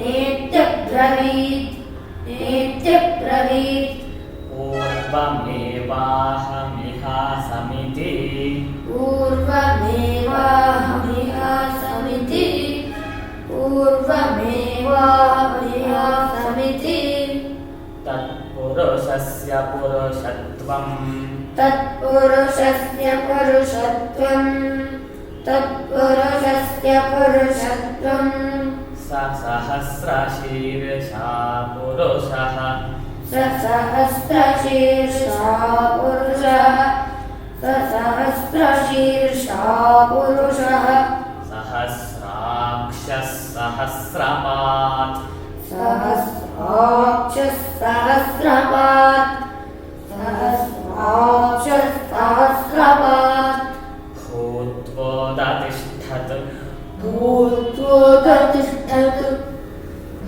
नेत्यब्रवीत् नेत्यब्रवीत् पूर्वमेवाहमिहासमिति तत्पुरुषस्य पुरुषत्वं स सहस्रशीर्षा पुरुषः सहस्राक्षः सहस्रपात्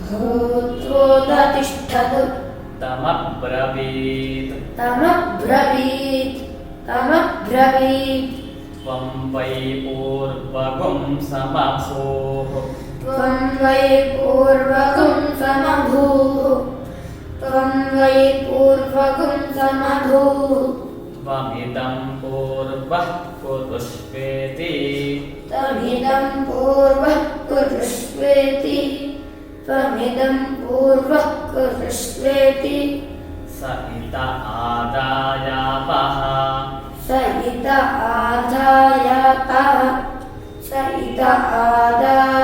भूत्वोदतिष्ठतु तमब्रवीत् त्वं वै पूर्वगुं समभूः त्वमिदं पूर्वः कुरुष्वेति स इत आदायापः स इत आदायापः